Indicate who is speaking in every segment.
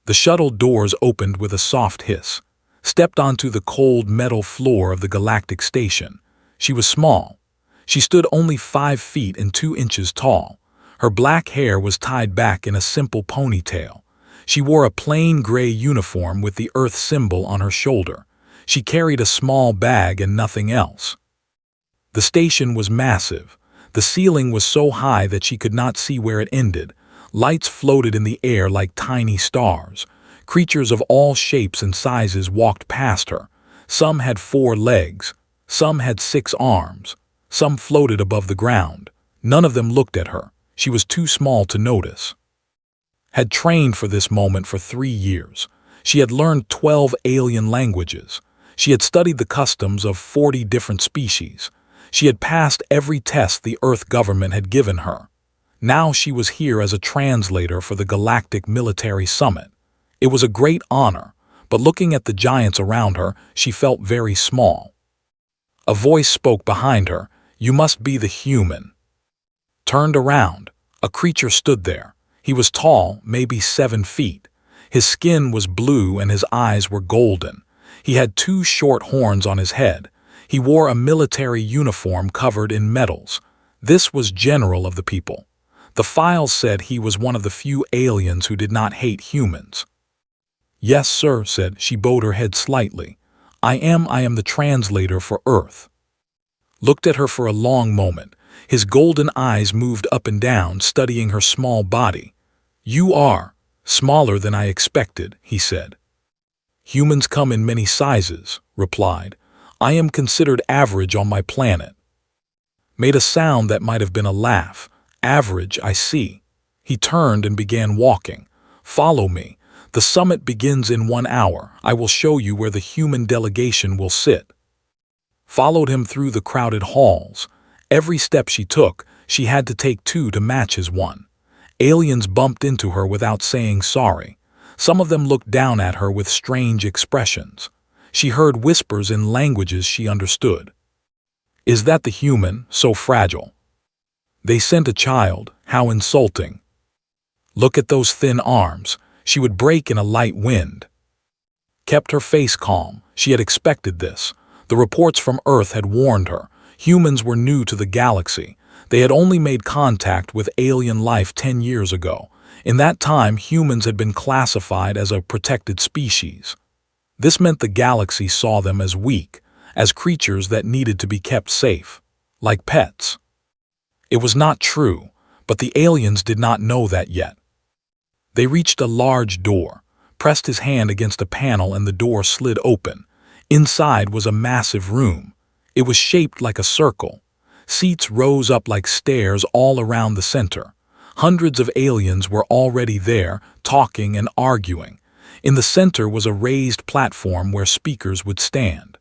Speaker 1: The shuttle doors opened with a soft hiss. Stepped onto the cold metal floor of the Galactic station. She was small. She stood only 5 feet and 2 inches tall. Her black hair was tied back in a simple ponytail. She wore a plain gray uniform with the Earth symbol on her shoulder. She carried a small bag and nothing else. The station was massive. The ceiling was so high that she could not see where it ended. Lights floated in the air like tiny stars. Creatures of all shapes and sizes walked past her. Some had 4 legs. Some had 6 arms. Some floated above the ground. None of them looked at her. She was too small to notice. Had trained for this moment for 3 years. She had learned 12 alien languages. She had studied the customs of 40 different species. She had passed every test the Earth government had given her. Now she was here as a translator for the Galactic Military Summit. It was a great honor, but looking at the giants around her, she felt very small. A voice spoke behind her, "You must be the human." Turned around. A creature stood there. He was tall, maybe 7 feet. His skin was blue and his eyes were golden. He had 2 short horns on his head. He wore a military uniform covered in medals. This was General of the People. The files said he was one of the few aliens who did not hate humans. "Yes, sir," said she. Bowed her head slightly. I am the translator for Earth." Looked at her for a long moment. His golden eyes moved up and down, studying her small body. "You are smaller than I expected," he said. "Humans come in many sizes," replied. "I am considered average on my planet." Made a sound that might have been a laugh. "Average, I see." He turned and began walking. "Follow me. The summit begins in 1 hour. I will show you where the human delegation will sit." Followed him through the crowded halls. Every step she took, she had to take 2 to match his 1. Aliens bumped into her without saying sorry. Some of them looked down at her with strange expressions. She heard whispers in languages she understood. "Is that the human, so fragile? They sent a child, how insulting. Look at those thin arms, she would break in a light wind." Kept her face calm. She had expected this. The reports from Earth had warned her. Humans were new to the galaxy. They had only made contact with alien life 10 years ago. In that time, humans had been classified as a protected species. This meant the galaxy saw them as weak, as creatures that needed to be kept safe, like pets. It was not true, but the aliens did not know that yet. They reached a large door, pressed his hand against a panel, and the door slid open. Inside was a massive room. It was shaped like a circle. Seats rose up like stairs all around the center. Hundreds of aliens were already there, talking and arguing. In the center was a raised platform where speakers would stand.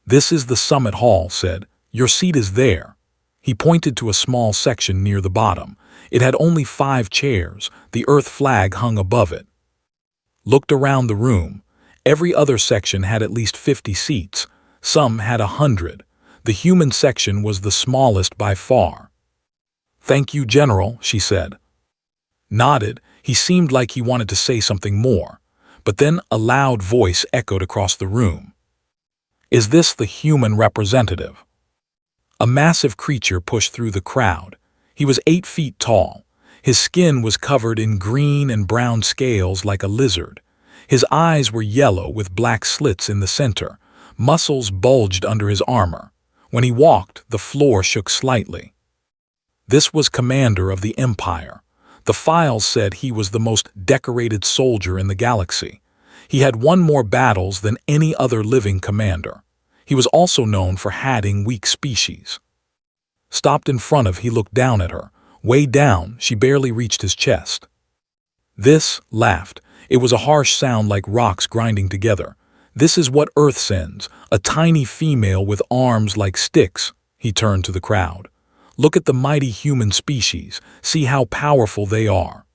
Speaker 1: "This is the summit hall," said. "Your seat is there." He pointed to a small section near the bottom. It had only 5 chairs. The Earth flag hung above it. Looked around the room. Every other section had at least 50 seats. Some had 100. The human section was the smallest by far. "Thank you, General," she said. Nodded. He seemed like he wanted to say something more. But then a loud voice echoed across the room. "Is this the human representative?" A massive creature pushed through the crowd. He was 8 feet tall. His skin was covered in green and brown scales like a lizard. His eyes were yellow with black slits in the center. Muscles bulged under his armor. When he walked, the floor shook slightly. This was Commander of the Empire. The files said he was the most decorated soldier in the galaxy. He had won more battles than any other living commander. He was also known for hatting weak species. Stopped in front of, he looked down at her. Way down, she barely reached his chest. "This," laughed. It was a harsh sound like rocks grinding together. "This is what Earth sends, a tiny female with arms like sticks." He turned to the crowd. "Look at the mighty human species. See how powerful they are."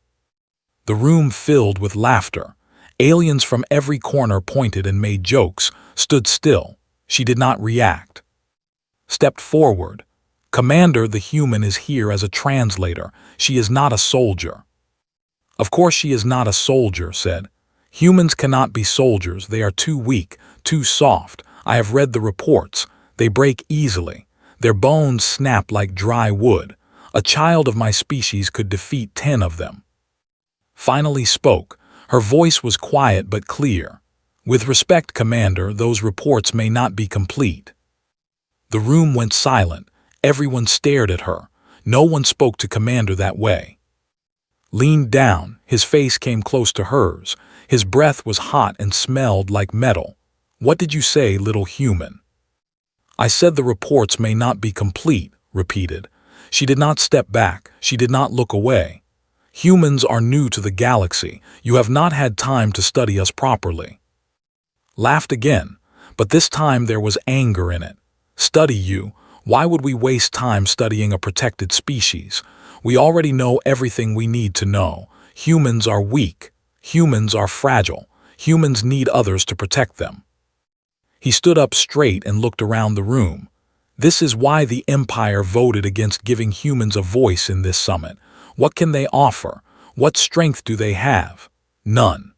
Speaker 1: The room filled with laughter. Aliens from every corner pointed and made jokes. Stood still. She did not react. Stepped forward. "Commander, the human is here as a translator. She is not a soldier." "Of course she is not a soldier," said. Humans cannot be soldiers. They are too weak, too soft. I have read the reports. They break easily. Their bones snap like dry wood. A child of my species could defeat 10 of them. Finally spoke. Her voice was quiet but clear. With respect, Commander, those reports may not be complete. The room went silent. Everyone stared at her. No one spoke to Commander that way. Leaned down, his face came close to hers. His breath was hot and smelled like metal. What did you say, little human? I said the reports may not be complete, repeated. She did not step back. She did not look away. Humans are new to the galaxy. You have not had time to study us properly. Laughed again, but this time there was anger in it. Study you? Why would we waste time studying a protected species? We already know everything we need to know. Humans are weak. Humans are fragile. Humans need others to protect them. He stood up straight and looked around the room. This is why the Empire voted against giving humans a voice in this summit. What can they offer? What strength do they have? None.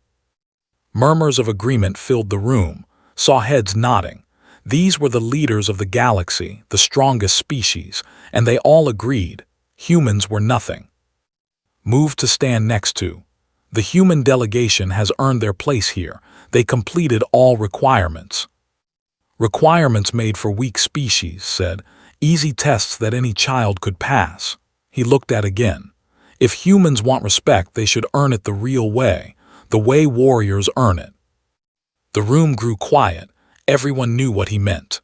Speaker 1: Murmurs of agreement filled the room. Saw heads nodding. These were the leaders of the galaxy, the strongest species, and they all agreed. Humans were nothing. Moved to stand next to. The human delegation has earned their place here. They completed all requirements. Requirements made for weak species, said. Easy tests that any child could pass. He looked at again. If humans want respect, they should earn it the real way, the way warriors earn it. The room grew quiet. Everyone knew what he meant.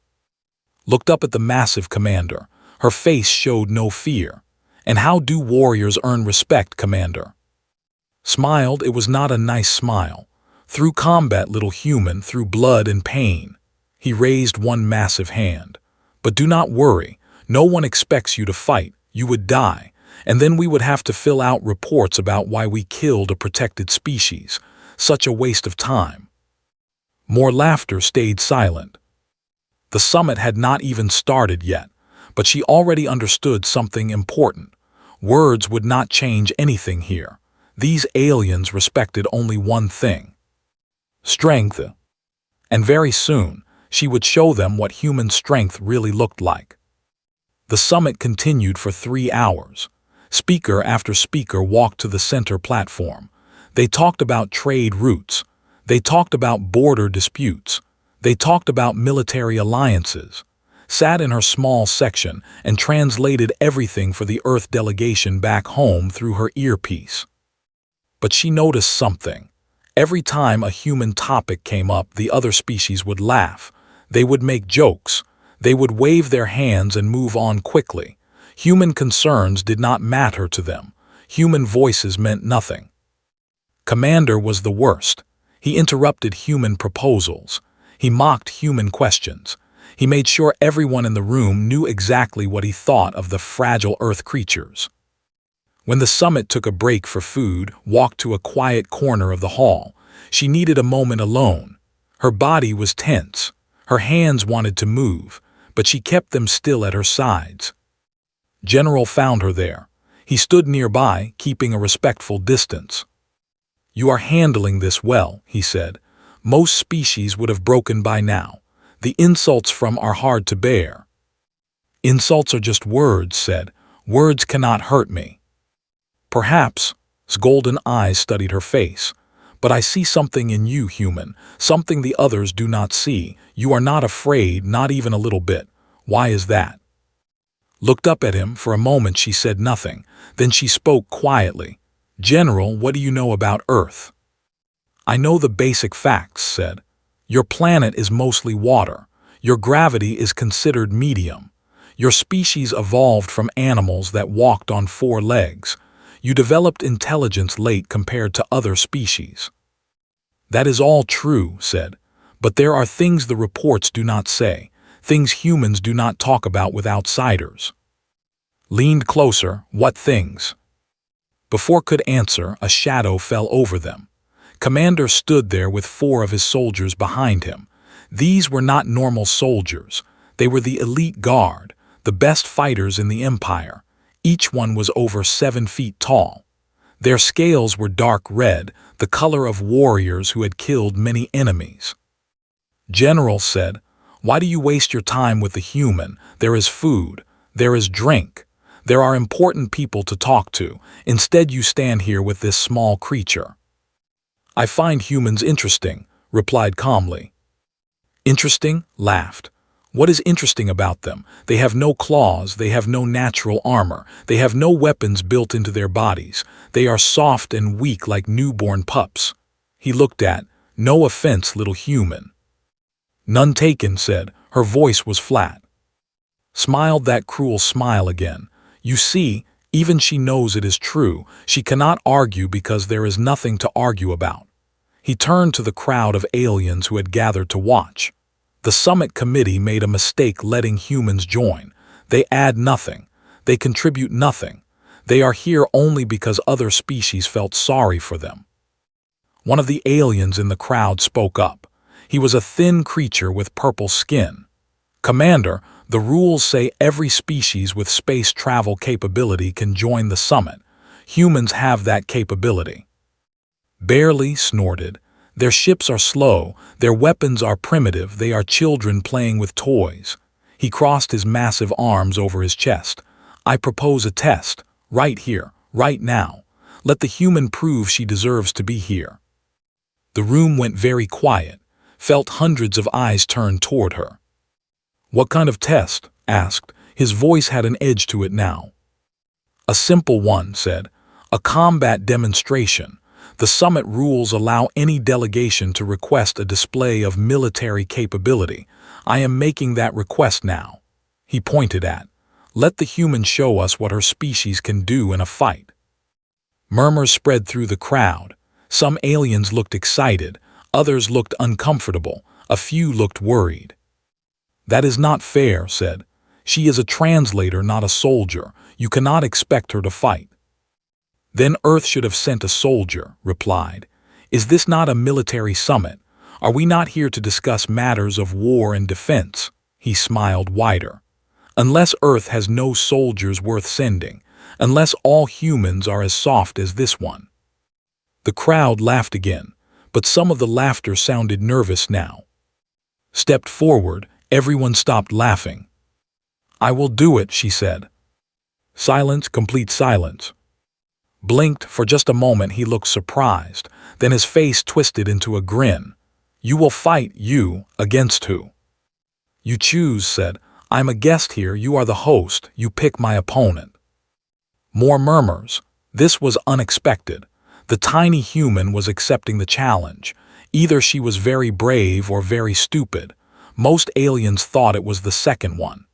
Speaker 1: Looked up at the massive commander. Her face showed no fear. And how do warriors earn respect, Commander? Smiled. It was not a nice smile. Through combat, little human, through blood and pain. He raised one massive hand. But do not worry. No one expects you to fight. You would die. And then we would have to fill out reports about why we killed a protected species. Such a waste of time. More laughter stayed silent. The summit had not even started yet, but she already understood something important. Words would not change anything here. These aliens respected only one thing: strength. And very soon, she would show them what human strength really looked like. The summit continued for 3 hours. Speaker after speaker walked to the center platform. They talked about trade routes. They talked about border disputes. They talked about military alliances. Sat in her small section and translated everything for the Earth delegation back home through her earpiece. But she noticed something. Every time a human topic came up, the other species would laugh. They would make jokes. They would wave their hands and move on quickly. Human concerns did not matter to them. Human voices meant nothing. Commander was the worst. He interrupted human proposals. He mocked human questions. He made sure everyone in the room knew exactly what he thought of the fragile Earth creatures. When the summit took a break for food, walked to a quiet corner of the hall, she needed a moment alone. Her body was tense. Her hands wanted to move, but she kept them still at her sides. General found her there. He stood nearby, keeping a respectful distance. "You are handling this well," he said. "Most species would have broken by now. The insults from are hard to bear." "Insults are just words," said. "Words cannot hurt me." "Perhaps." His golden eyes studied her face. "But I see something in you, human, something the others do not see. You are not afraid, not even a little bit. Why is that?" Looked up at him. For a moment she said nothing. Then she spoke quietly. "General, what do you know about Earth?" "I know the basic facts," said. "Your planet is mostly water. Your gravity is considered medium. Your species evolved from animals that walked on 4 legs. You developed intelligence late compared to other species." "That is all true," said. "But there are things the reports do not say, things humans do not talk about with outsiders." Leaned closer. "What things?" Before could answer, a shadow fell over them. Commander stood there with 4 of his soldiers behind him. These were not normal soldiers. They were the elite guard, the best fighters in the Empire. Each one was over 7 feet tall. Their scales were dark red, the color of warriors who had killed many enemies. General said, "Why do you waste your time with the human? There is food, there is drink, there are important people to talk to. Instead you stand here with this small creature." "I find humans interesting," replied calmly. "Interesting?" laughed. "What is interesting about them? They have no claws, they have no natural armor, they have no weapons built into their bodies. They are soft and weak like newborn pups." He looked at, "No offense, little human." "None taken," said. Her voice was flat. Smiled that cruel smile again. "You see, even she knows it is true. She cannot argue because there is nothing to argue about." He turned to the crowd of aliens who had gathered to watch. "The summit committee made a mistake letting humans join. They add nothing. They contribute nothing. They are here only because other species felt sorry for them." One of the aliens in the crowd spoke up. He was a thin creature with purple skin. "Commander, the rules say every species with space travel capability can join the summit. Humans have that capability." "Barely," snorted. "Their ships are slow, their weapons are primitive, they are children playing with toys." He crossed his massive arms over his chest. "I propose a test, right here, right now. Let the human prove she deserves to be here." The room went very quiet, felt hundreds of eyes turned toward her. "What kind of test?" asked. His voice had an edge to it now. "A simple one," said. "A combat demonstration. The summit rules allow any delegation to request a display of military capability. I am making that request now." He pointed at, "Let the human show us what her species can do in a fight." Murmurs spread through the crowd. Some aliens looked excited, others looked uncomfortable, a few looked worried. "That is not fair," said. "She is a translator, not a soldier. You cannot expect her to fight." "Then Earth should have sent a soldier," replied. "Is this not a military summit? Are we not here to discuss matters of war and defense?" He smiled wider. "Unless Earth has no soldiers worth sending, unless all humans are as soft as this one." The crowd laughed again, but some of the laughter sounded nervous now. Stepped forward, everyone stopped laughing. "I will do it," she said. Silence, complete silence. Blinked. For just a moment he looked surprised, then his face twisted into a grin. "You will fight, you, against who?" "You choose," said. "I'm a guest here, you are the host, you pick my opponent." More murmurs. This was unexpected. The tiny human was accepting the challenge. Either she was very brave or very stupid. Most aliens thought it was the second one.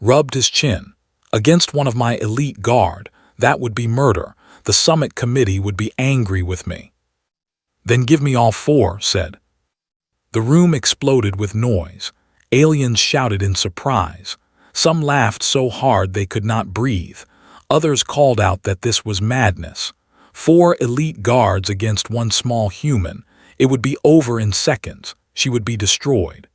Speaker 1: Rubbed his chin. "Against one of my elite guard. That would be murder. The summit committee would be angry with me." "Then give me all four," said. The room exploded with noise. Aliens shouted in surprise. Some laughed so hard they could not breathe. Others called out that this was madness. 4 elite guards against one small human. It would be over in seconds. She would be destroyed.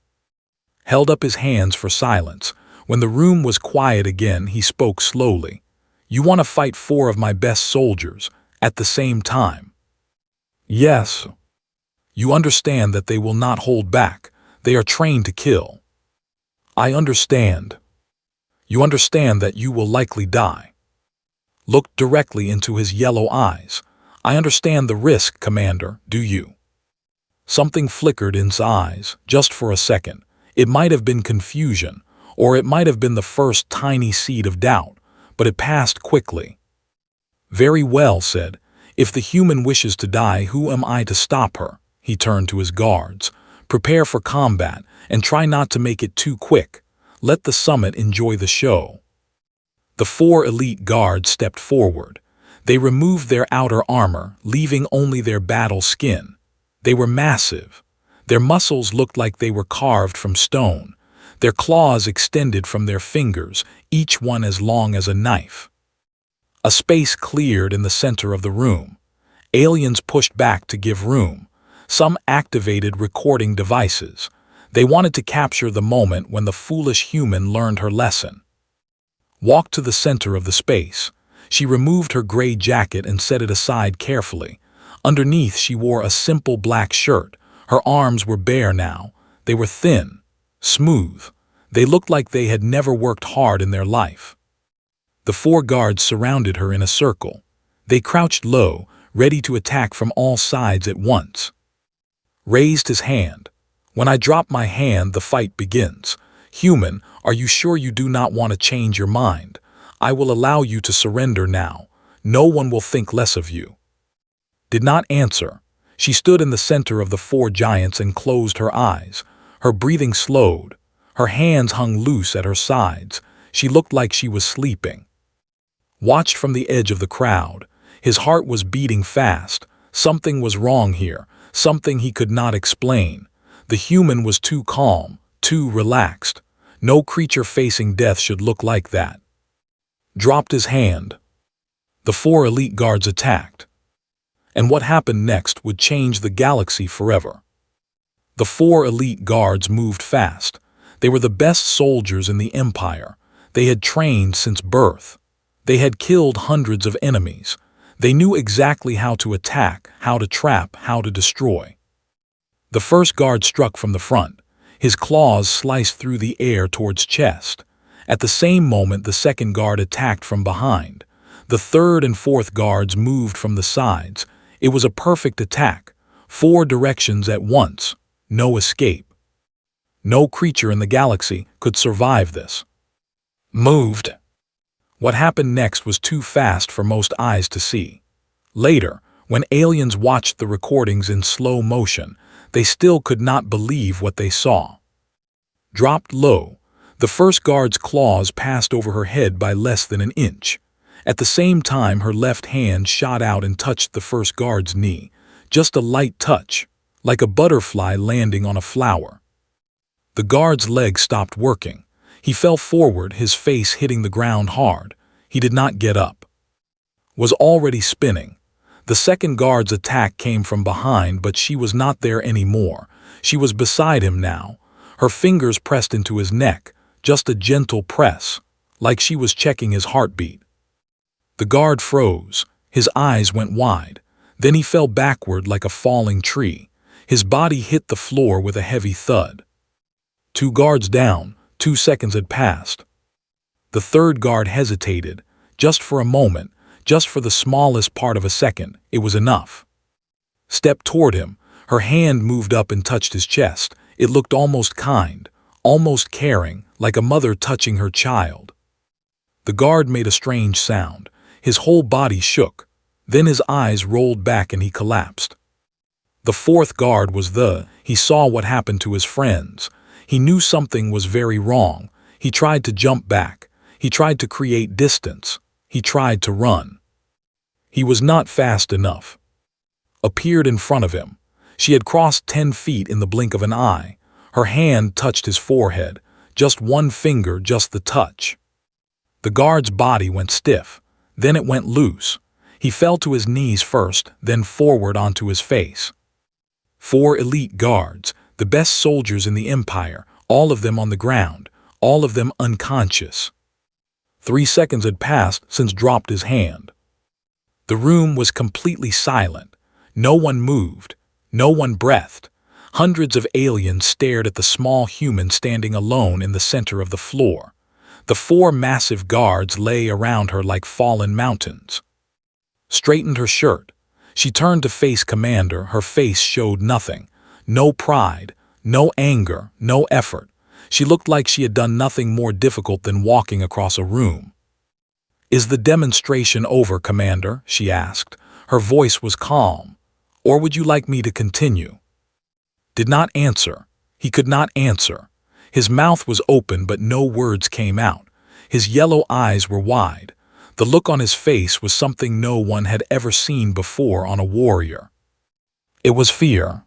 Speaker 1: Held up his hands for silence. When the room was quiet again, he spoke slowly. "You want to fight 4 of my best soldiers, at the same time?" "Yes." "You understand that they will not hold back. They are trained to kill." "I understand." "You understand that you will likely die?" Looked directly into his yellow eyes. "I understand the risk, Commander, do you?" Something flickered in his eyes, just for a second. It might have been confusion, or it might have been the first tiny seed of doubt, but it passed quickly. "Very well," said. "If the human wishes to die, who am I to stop her?" He turned to his guards. "Prepare for combat, and try not to make it too quick. Let the summit enjoy the show." The 4 elite guards stepped forward. They removed their outer armor, leaving only their battle skin. They were massive. Their muscles looked like they were carved from stone. Their claws extended from their fingers, each one as long as a knife. A space cleared in the center of the room. Aliens pushed back to give room. Some activated recording devices. They wanted to capture the moment when the foolish human learned her lesson. Walked to the center of the space. She removed her gray jacket and set it aside carefully. Underneath, she wore a simple black shirt. Her arms were bare now. They were thin, smooth. They looked like they had never worked hard in their life. The 4 guards surrounded her in a circle. They crouched low, ready to attack from all sides at once. Raised his hand. When I drop my hand, the fight begins. Human, are you sure you do not want to change your mind? I will allow you to surrender now. No one will think less of you. Did not answer. She stood in the center of the 4 giants and closed her eyes. Her breathing slowed. Her hands hung loose at her sides. She looked like she was sleeping. Watched from the edge of the crowd. His heart was beating fast. Something was wrong here, something he could not explain. The human was too calm, too relaxed. No creature facing death should look like that. Dropped his hand. The 4 elite guards attacked. And what happened next would change the galaxy forever. The 4 elite guards moved fast. They were the best soldiers in the Empire. They had trained since birth. They had killed hundreds of enemies. They knew exactly how to attack, how to trap, how to destroy. The first guard struck from the front. His claws sliced through the air towards chest. At the same moment, the second guard attacked from behind. The third and fourth guards moved from the sides. It was a perfect attack. 4 directions at once. No escape. No creature in the galaxy could survive this. Moved. What happened next was too fast for most eyes to see. Later, when aliens watched the recordings in slow motion, they still could not believe what they saw. Dropped low, the first guard's claws passed over her head by less than an inch. At the same time, her left hand shot out and touched the first guard's knee. Just a light touch, like a butterfly landing on a flower. The guard's leg stopped working. He fell forward, his face hitting the ground hard. He did not get up. Was already spinning. The second guard's attack came from behind, but she was not there anymore. She was beside him now. Her fingers pressed into his neck, just a gentle press, like she was checking his heartbeat. The guard froze. His eyes went wide. Then he fell backward like a falling tree. His body hit the floor with a heavy thud. 2 guards down. 2 seconds had passed. The third guard hesitated, just for a moment, just for the smallest part of a second. It was enough. Stepped toward him. Her hand moved up and touched his chest. It looked almost kind, almost caring, like a mother touching her child. The guard made a strange sound. His whole body shook. Then his eyes rolled back and he collapsed. The fourth guard was he saw what happened to his friends. He knew something was very wrong. He tried to jump back. He tried to create distance. He tried to run. He was not fast enough. Appeared in front of him. She had crossed 10 feet in the blink of an eye. Her hand touched his forehead. Just one finger, just the touch. The guard's body went stiff. Then it went loose. He fell to his knees first, then forward onto his face. 4 elite guards, the best soldiers in the Empire, all of them on the ground, all of them unconscious. 3 seconds had passed since dropped his hand. The room was completely silent. No one moved. No one breathed. Hundreds of aliens stared at the small human standing alone in the center of the floor. The 4 massive guards lay around her like fallen mountains. Straightened her shirt. She turned to face Commander. Her face showed nothing. No pride, no anger, no effort. She looked like she had done nothing more difficult than walking across a room. "Is the demonstration over, Commander?" she asked. Her voice was calm. "Or would you like me to continue?" Did not answer. He could not answer. His mouth was open, but no words came out. His yellow eyes were wide. The look on his face was something no one had ever seen before on a warrior. It was fear.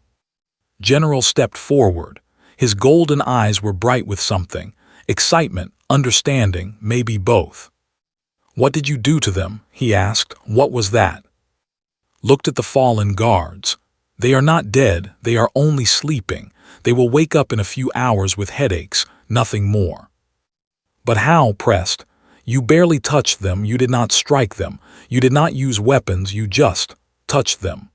Speaker 1: General stepped forward. His golden eyes were bright with something. Excitement, understanding, maybe both. "What did you do to them?" he asked. "What was that?" Looked at the fallen guards. "They are not dead, they are only sleeping. They will wake up in a few hours with headaches, nothing more." "But how?" pressed. "You barely touched them, you did not strike them, you did not use weapons, you just touched them."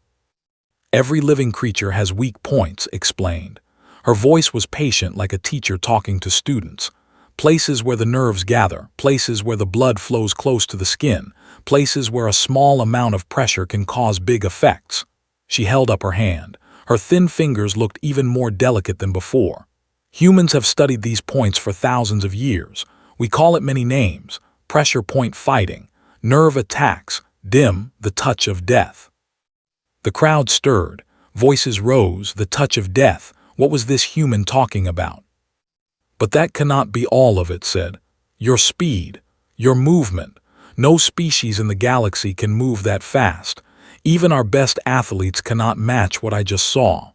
Speaker 1: Every living creature has weak points, explained. Her voice was patient like a teacher talking to students. Places where the nerves gather, places where the blood flows close to the skin, places where a small amount of pressure can cause big effects. She held up her hand. Her thin fingers looked even more delicate than before. Humans have studied these points for thousands of years. We call it many names: pressure point fighting, nerve attacks, dim, the touch of death. The crowd stirred. Voices rose. The touch of death. What was this human talking about? But that cannot be all of it, said. Your speed, your movement. No species in the galaxy can move that fast. Even our best athletes cannot match what I just saw.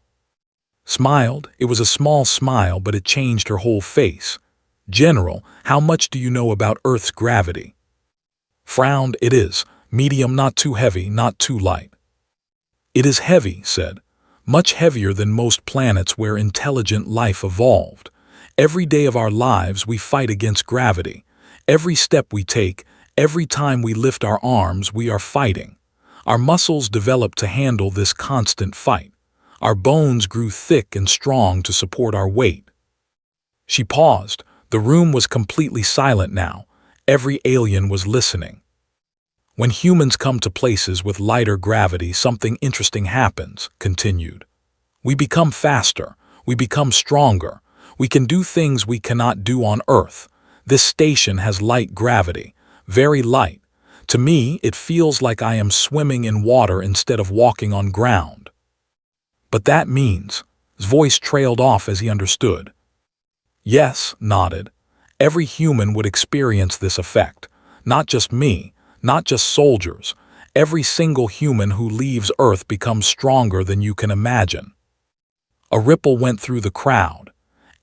Speaker 1: Smiled. It was a small smile, but it changed her whole face. General, how much do you know about Earth's gravity? Frowned. It is medium, not too heavy, not too light. It is heavy, said. Much heavier than most planets where intelligent life evolved. Every day of our lives we fight against gravity. Every step we take, every time we lift our arms, we are fighting. Our muscles developed to handle this constant fight. Our bones grew thick and strong to support our weight. She paused. The room was completely silent now. Every alien was listening. When humans come to places with lighter gravity, something interesting happens, continued. We become faster. We become stronger. We can do things we cannot do on Earth. This station has light gravity, very light. To me, it feels like I am swimming in water instead of walking on ground. But that means, his voice trailed off as he understood. Yes, nodded. Every human would experience this effect. Not just me, not just soldiers. Every single human who leaves Earth becomes stronger than you can imagine. A ripple went through the crowd.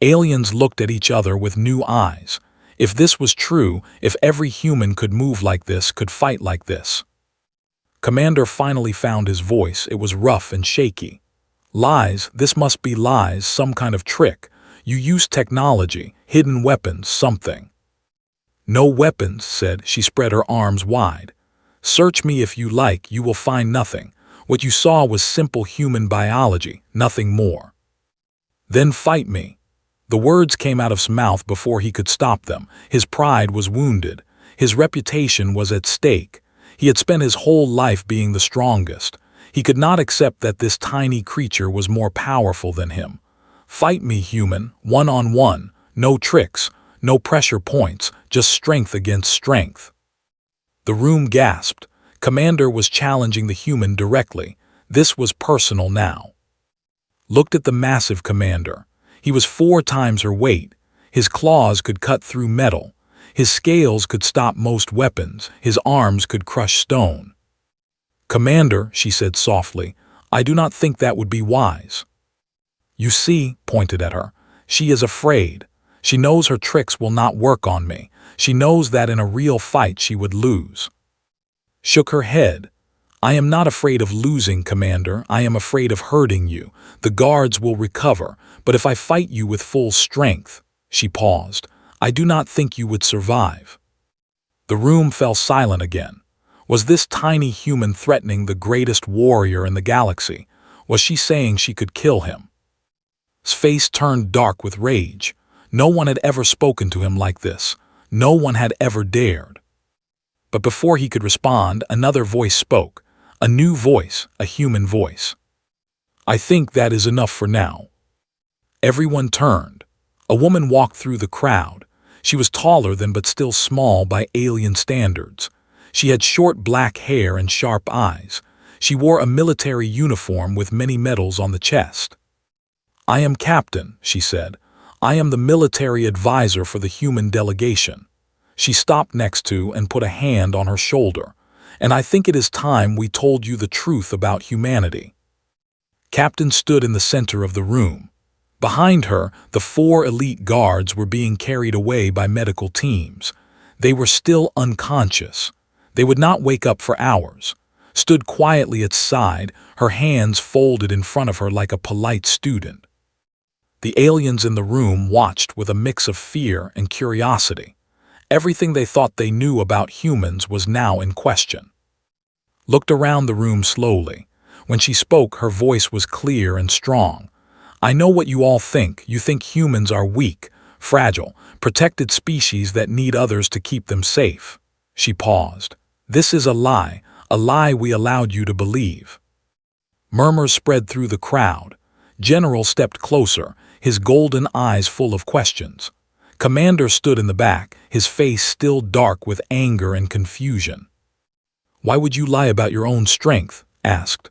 Speaker 1: Aliens looked at each other with new eyes. If this was true, if every human could move like this, could fight like this. Commander finally found his voice. It was rough and shaky. Lies, this must be lies, some kind of trick. You use technology, hidden weapons, something. No weapons, said. She spread her arms wide. Search me if you like, you will find nothing. What you saw was simple human biology, nothing more. Then fight me. The words came out of his mouth before he could stop them. His pride was wounded. His reputation was at stake. He had spent his whole life being the strongest. He could not accept that this tiny creature was more powerful than him. Fight me, human, one-on-one. No tricks, no pressure points, just strength against strength. The room gasped. Commander was challenging the human directly. This was personal now. Looked at the massive commander. He was 4 times her weight. His claws could cut through metal. His scales could stop most weapons. His arms could crush stone. Commander, she said softly, I do not think that would be wise. You see, pointed at her, she is afraid. She knows her tricks will not work on me. She knows that in a real fight she would lose. Shook her head. I am not afraid of losing, Commander. I am afraid of hurting you. The guards will recover, but if I fight you with full strength, she paused, I do not think you would survive. The room fell silent again. Was this tiny human threatening the greatest warrior in the galaxy? Was she saying she could kill him? His face turned dark with rage. No one had ever spoken to him like this. No one had ever dared. But before he could respond, another voice spoke. A new voice, a human voice. I think that is enough for now. Everyone turned. A woman walked through the crowd. She was taller than but still small by alien standards. She had short black hair and sharp eyes. She wore a military uniform with many medals on the chest. I am Captain, she said. I am the military advisor for the human delegation. She stopped next to and put a hand on her shoulder. And I think it is time we told you the truth about humanity. Captain stood in the center of the room. Behind her, the 4 elite guards were being carried away by medical teams. They were still unconscious. They would not wake up for hours. Stood quietly at side, her hands folded in front of her like a polite student. The aliens in the room watched with a mix of fear and curiosity. Everything they thought they knew about humans was now in question. Looked around the room slowly. When she spoke, her voice was clear and strong. I know what you all think. You think humans are weak, fragile, protected species that need others to keep them safe. She paused. This is a lie we allowed you to believe. Murmurs spread through the crowd. General stepped closer, his golden eyes full of questions. Commander stood in the back, his face still dark with anger and confusion. Why would you lie about your own strength? Asked.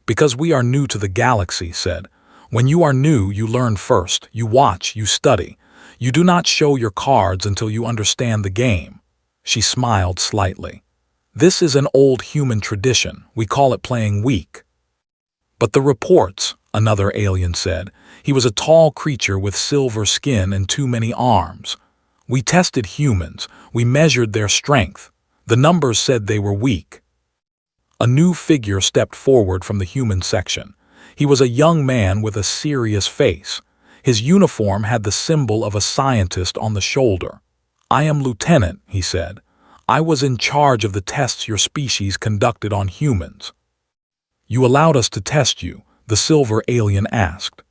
Speaker 1: Because we are new to the galaxy, said. When you are new, you learn first, you watch, you study. You do not show your cards until you understand the game. She smiled slightly. This is an old human tradition. We call it playing weak. But the reports, another alien said. He was a tall creature with silver skin and too many arms. We tested humans. We measured their strength. The numbers said they were weak. A new figure stepped forward from the human section. He was a young man with a serious face. His uniform had the symbol of a scientist on the shoulder. I am Lieutenant, he said. I was in charge of the tests your species conducted on humans. You allowed us to test you, the silver alien asked.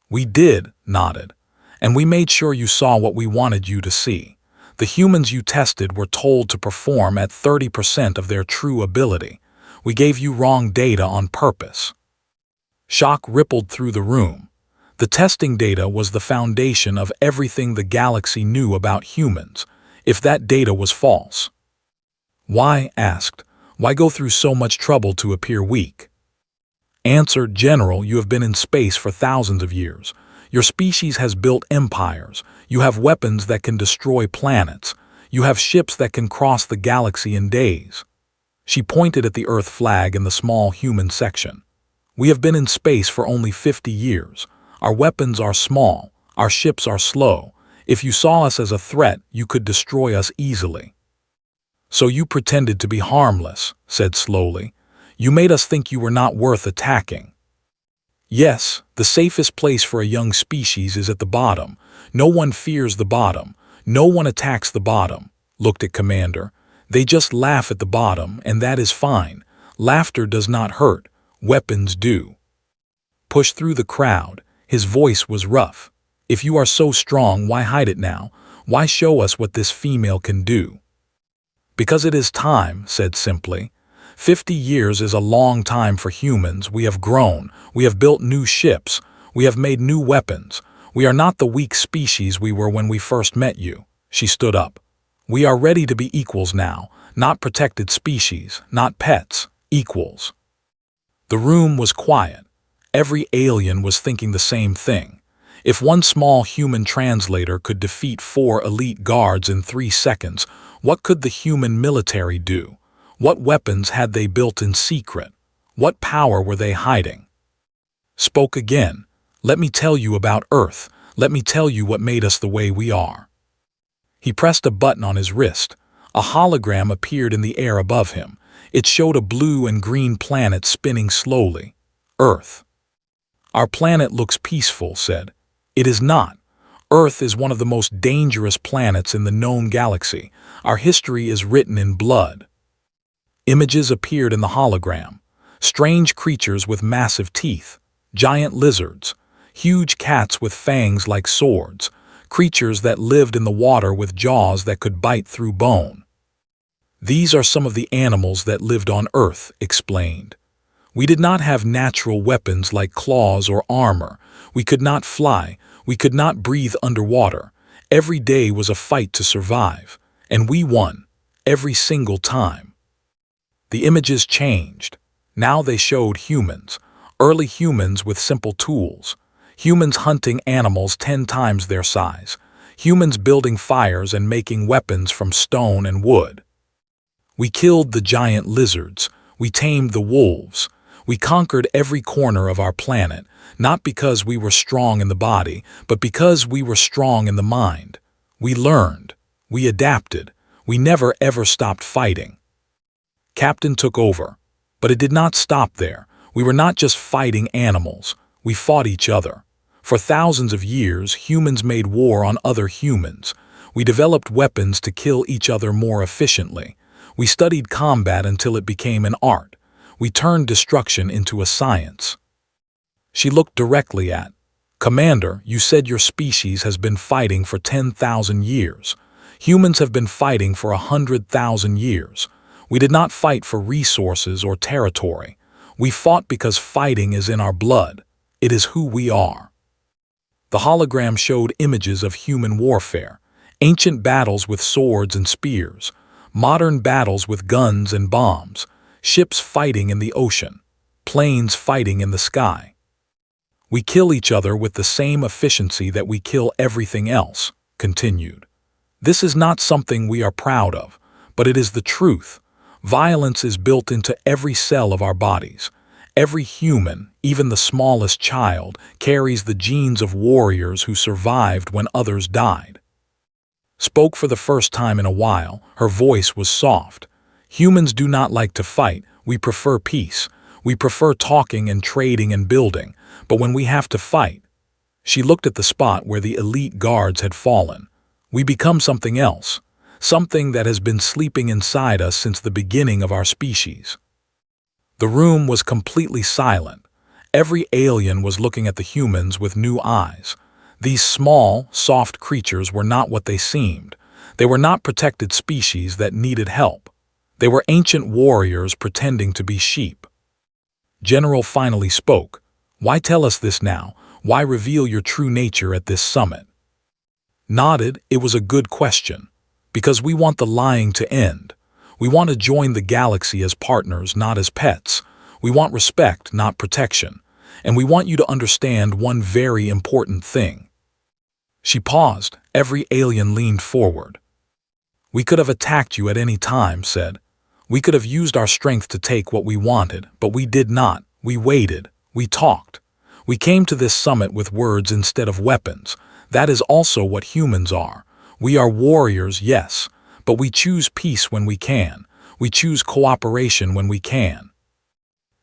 Speaker 1: We did, nodded. And we made sure you saw what we wanted you to see. The humans you tested were told to perform at 30% of their true ability. We gave you wrong data on purpose. Shock rippled through the room. The testing data was the foundation of everything the galaxy knew about humans, if that data was false. Why? Asked. Why go through so much trouble to appear weak? Answer, General, you have been in space for thousands of years. Your species has built empires. You have weapons that can destroy planets. You have ships that can cross the galaxy in days. She pointed at the Earth flag in the small human section. We have been in space for only 50 years. Our weapons are small. Our ships are slow. If you saw us as a threat, you could destroy us easily. So you pretended to be harmless, said slowly. You made us think you were not worth attacking. Yes, the safest place for a young species is at the bottom. No one fears the bottom. No one attacks the bottom. Looked at Commander. They just laugh at the bottom, and that is fine. Laughter does not hurt. Weapons do. Pushed through the crowd. His voice was rough. If you are so strong, why hide it now? Why show us what this female can do? Because it is time, said simply. 50 years is a long time for humans. We have grown. We have built new ships. We have made new weapons. We are not the weak species we were when we first met you. She stood up. We are ready to be equals now. Not protected species, not pets, equals. The room was quiet. Every alien was thinking the same thing. If one small human translator could defeat 4 elite guards in 3 seconds, what could the human military do? What weapons had they built in secret? What power were they hiding? Spoke again. Let me tell you about Earth. Let me tell you what made us the way we are. He pressed a button on his wrist. A hologram appeared in the air above him. It showed a blue and green planet spinning slowly. Earth. Our planet looks peaceful, said. It is not. Earth is one of the most dangerous planets in the known galaxy. Our history is written in blood. Images appeared in the hologram. Strange creatures with massive teeth, giant lizards, huge cats with fangs like swords, creatures that lived in the water with jaws that could bite through bone. These are some of the animals that lived on Earth, explained. We did not have natural weapons like claws or armor. We could not fly. We could not breathe underwater. Every day was a fight to survive, and we won, every single time. The images changed. Now they showed humans, early humans with simple tools, humans hunting animals 10 times their size, humans building fires and making weapons from stone and wood. We killed the giant lizards. We tamed the wolves. We conquered every corner of our planet, not because we were strong in the body, but because we were strong in the mind. We learned. We adapted. We never ever stopped fighting. Captain took over. But it did not stop there. We were not just fighting animals. We fought each other. For thousands of years, humans made war on other humans. We developed weapons to kill each other more efficiently. We studied combat until it became an art. We turned destruction into a science. She looked directly at Commander. You said your species has been fighting for 10,000 years. Humans have been fighting for 100,000 years. We did not fight for resources or territory. We fought because fighting is in our blood. It is who we are. The hologram showed images of human warfare, ancient battles with swords and spears, modern battles with guns and bombs, ships fighting in the ocean, planes fighting in the sky. We kill each other with the same efficiency that we kill everything else, continued. This is not something we are proud of, but it is the truth. Violence is built into every cell of our bodies. Every human, even the smallest child, carries the genes of warriors who survived when others died. Spoke for the first time in a while, her voice was soft. Humans do not like to fight, we prefer peace. We prefer talking and trading and building, but when we have to fight, she looked at the spot where the elite guards had fallen. We become something else, something that has been sleeping inside us since the beginning of our species. The room was completely silent. Every alien was looking at the humans with new eyes. These small, soft creatures were not what they seemed. They were not protected species that needed help. They were ancient warriors pretending to be sheep. General finally spoke. Why tell us this now? Why reveal your true nature at this summit? Nodded, it was a good question. Because we want the lying to end. We want to join the galaxy as partners, not as pets. We want respect, not protection. And we want you to understand one very important thing. She paused. Every alien leaned forward. We could have attacked you at any time, said. We could have used our strength to take what we wanted, but we did not. We waited. We talked. We came to this summit with words instead of weapons. That is also what humans are. We are warriors, yes, but we choose peace when we can. We choose cooperation when we can.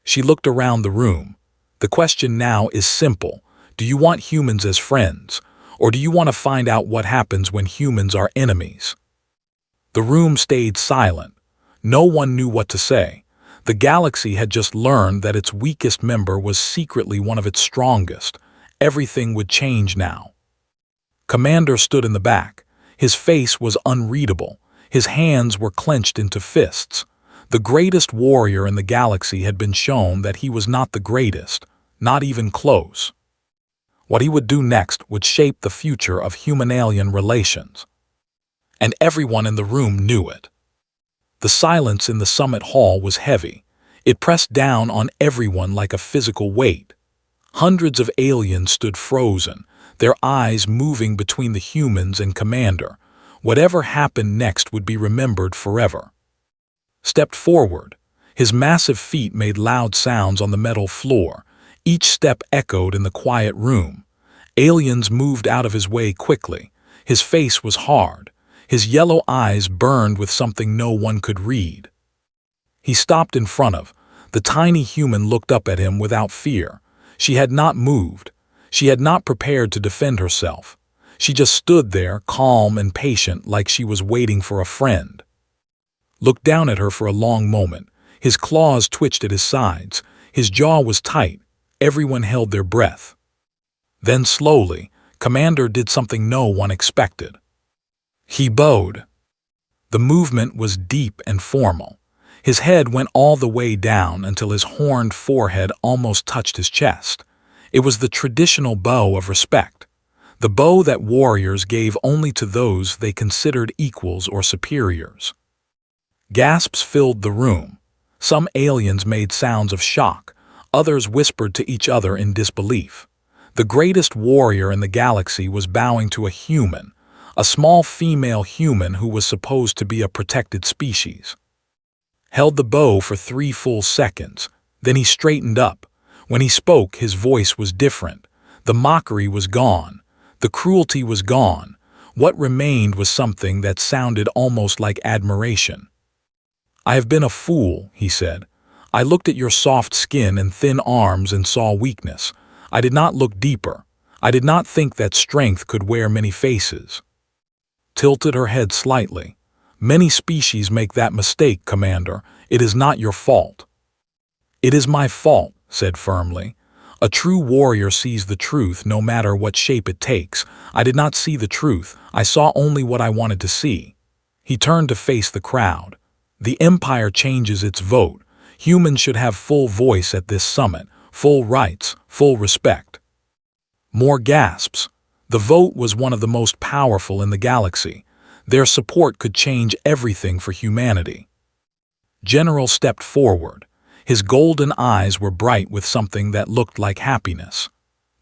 Speaker 1: She looked around the room. The question now is simple. Do you want humans as friends? Or do you want to find out what happens when humans are enemies? The room stayed silent. No one knew what to say. The galaxy had just learned that its weakest member was secretly one of its strongest. Everything would change now. Commander stood in the back. His face was unreadable. His hands were clenched into fists. The greatest warrior in the galaxy had been shown that he was not the greatest, not even close. What he would do next would shape the future of human-alien relations. And everyone in the room knew it. The silence in the summit hall was heavy. It pressed down on everyone like a physical weight. Hundreds of aliens stood frozen, their eyes moving between the humans and Commander. Whatever happened next would be remembered forever. Stepped forward. His massive feet made loud sounds on the metal floor. Each step echoed in the quiet room. Aliens moved out of his way quickly. His face was hard. His yellow eyes burned with something no one could read. He stopped in front of. The tiny human looked up at him without fear. She had not moved. She had not prepared to defend herself. She just stood there, calm and patient, like she was waiting for a friend. Looked down at her for a long moment. His claws twitched at his sides. His jaw was tight. Everyone held their breath. Then slowly, Commander did something no one expected. He bowed. The movement was deep and formal. His head went all the way down until his horned forehead almost touched his chest. It was the traditional bow of respect, the bow that warriors gave only to those they considered equals or superiors. Gasps filled the room. Some aliens made sounds of shock. Others whispered to each other in disbelief. The greatest warrior in the galaxy was bowing to a human, a small female human who was supposed to be a protected species. Held the bow for 3 full seconds. Then he straightened up. When he spoke, his voice was different. The mockery was gone. The cruelty was gone. What remained was something that sounded almost like admiration. I have been a fool, he said. I looked at your soft skin and thin arms and saw weakness. I did not look deeper. I did not think that strength could wear many faces. Tilted her head slightly. Many species make that mistake, Commander. It is not your fault. "It is my fault," said firmly. "A true warrior sees the truth no matter what shape it takes. I did not see the truth. I saw only what I wanted to see." He turned to face the crowd. "The Empire changes its vote. Humans should have full voice at this summit, full rights, full respect." More gasps. The vote was one of the most powerful in the galaxy. Their support could change everything for humanity. General stepped forward. His golden eyes were bright with something that looked like happiness.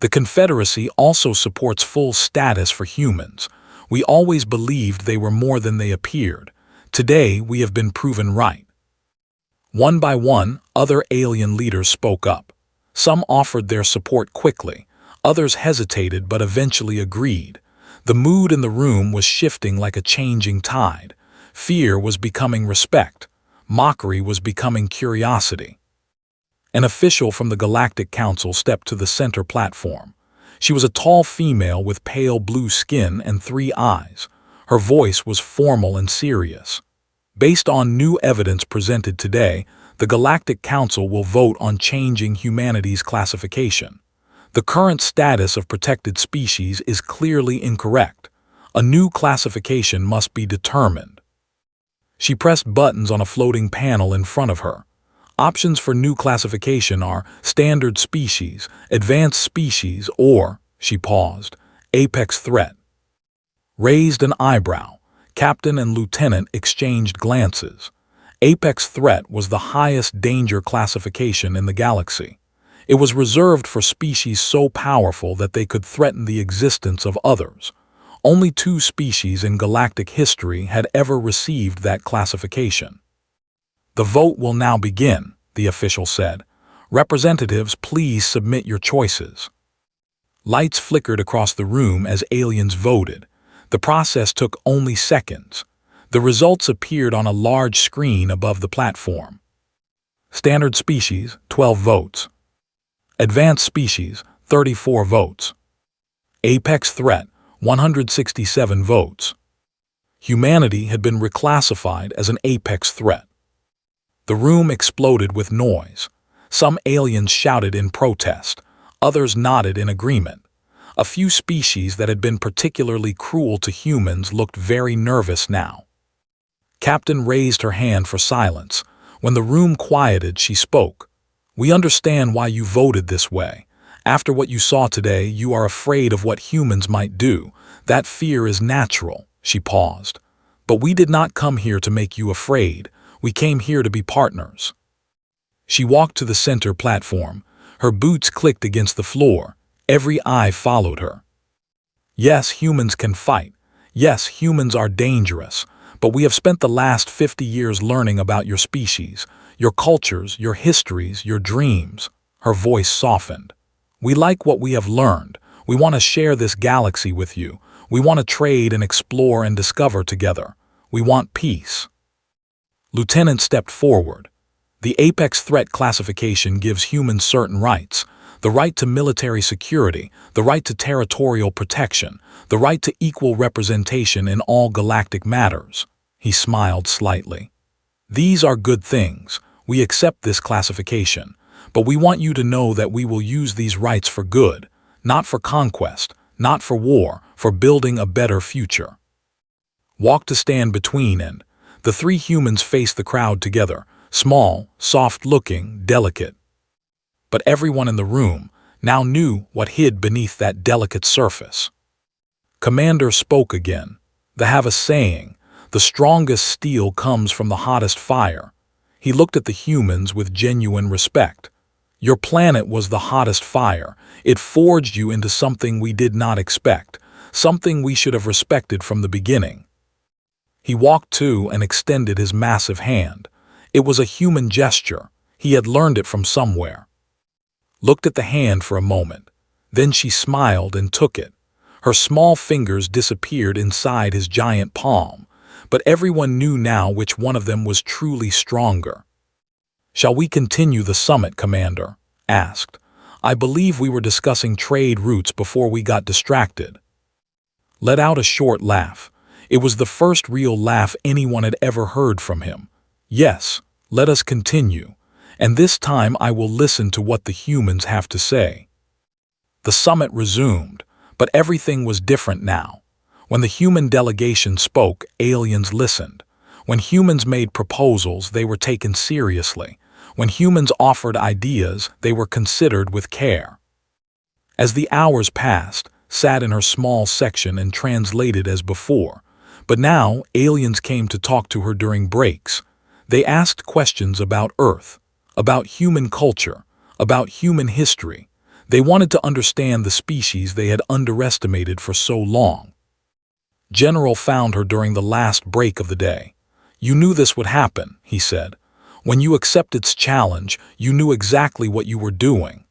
Speaker 1: "The Confederacy also supports full status for humans. We always believed they were more than they appeared. Today we have been proven right." One by one, other alien leaders spoke up. Some offered their support quickly. Others hesitated but eventually agreed. The mood in the room was shifting like a changing tide. Fear was becoming respect. Mockery was becoming curiosity. An official from the Galactic Council stepped to the center platform. She was a tall female with pale blue skin and 3 eyes. Her voice was formal and serious. "Based on new evidence presented today, the Galactic Council will vote on changing humanity's classification. The current status of protected species is clearly incorrect. A new classification must be determined." She pressed buttons on a floating panel in front of her. Options for new classification are standard species, advanced species, or, she paused, apex threat. Raised an eyebrow. Captain and lieutenant exchanged glances. Apex threat was the highest danger classification in the galaxy. It was reserved for species so powerful that they could threaten the existence of others. Only 2 species in galactic history had ever received that classification. "The vote will now begin," the official said. "Representatives, please submit your choices." Lights flickered across the room as aliens voted. The process took only seconds. The results appeared on a large screen above the platform. Standard species, 12 votes. Advanced species, 34 votes. Apex threat, 167 votes. Humanity had been reclassified as an apex threat. The room exploded with noise. Some aliens shouted in protest. Others nodded in agreement. A few species that had been particularly cruel to humans looked very nervous now. Captain raised her hand for silence. When the room quieted, she spoke. "We understand why you voted this way. After what you saw today, you are afraid of what humans might do. That fear is natural." She paused. "But we did not come here to make you afraid. We came here to be partners." She walked to the center platform. Her boots clicked against the floor. Every eye followed her. "Yes, humans can fight. Yes, humans are dangerous. But we have spent the last 50 years learning about your species, your cultures, your histories, your dreams." Her voice softened. "We like what we have learned. We want to share this galaxy with you. We want to trade and explore and discover together. We want peace." Lieutenant stepped forward. "The apex threat classification gives humans certain rights. The right to military security, the right to territorial protection, the right to equal representation in all galactic matters." He smiled slightly. "These are good things. We accept this classification. But we want you to know that we will use these rights for good, not for conquest, not for war, for building a better future." Walk to stand between and the 3 humans faced the crowd together, small, soft-looking, delicate. But everyone in the room now knew what hid beneath that delicate surface. Commander spoke again. "They have a saying, the strongest steel comes from the hottest fire." He looked at the humans with genuine respect. "Your planet was the hottest fire. It forged you into something we did not expect, something we should have respected from the beginning." He walked to and extended his massive hand. It was a human gesture. He had learned it from somewhere. Looked at the hand for a moment. Then she smiled and took it. Her small fingers disappeared inside his giant palm, but everyone knew now which one of them was truly stronger. "Shall we continue the summit, Commander?" asked. "I believe we were discussing trade routes before we got distracted." Let out a short laugh. It was the first real laugh anyone had ever heard from him. "Yes, let us continue." And this time I will listen to what the humans have to say." The summit resumed, but everything was different now. When the human delegation spoke, aliens listened. When humans made proposals, they were taken seriously. When humans offered ideas, they were considered with care. As the hours passed, sat in her small section and translated as before. But now, aliens came to talk to her during breaks. They asked questions about Earth, about human culture, about human history. They wanted to understand the species they had underestimated for so long. General found her during the last break of the day. "You knew this would happen," he said. "When you accepted its challenge, you knew exactly what you were doing."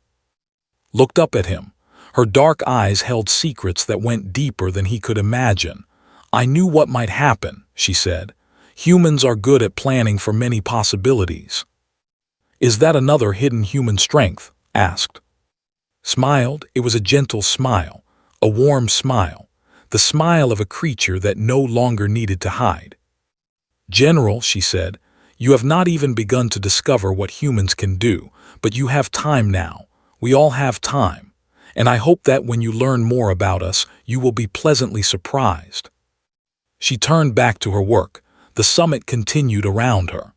Speaker 1: Looked up at him. Her dark eyes held secrets that went deeper than he could imagine. "I knew what might happen," she said. "Humans are good at planning for many possibilities." "Is that another hidden human strength?" asked. Smiled. It was a gentle smile, a warm smile, the smile of a creature that no longer needed to hide. "General," she said, "you have not even begun to discover what humans can do, but you have time now. We all have time. And I hope that when you learn more about us, you will be pleasantly surprised." She turned back to her work. The summit continued around her.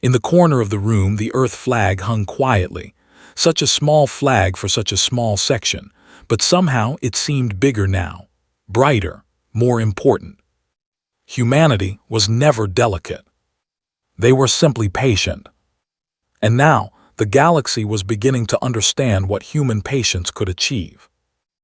Speaker 1: In the corner of the room, the Earth flag hung quietly. Such a small flag for such a small section, but somehow it seemed bigger now, brighter, more important. Humanity was never delicate. They were simply patient. And now, the galaxy was beginning to understand what human patience could achieve.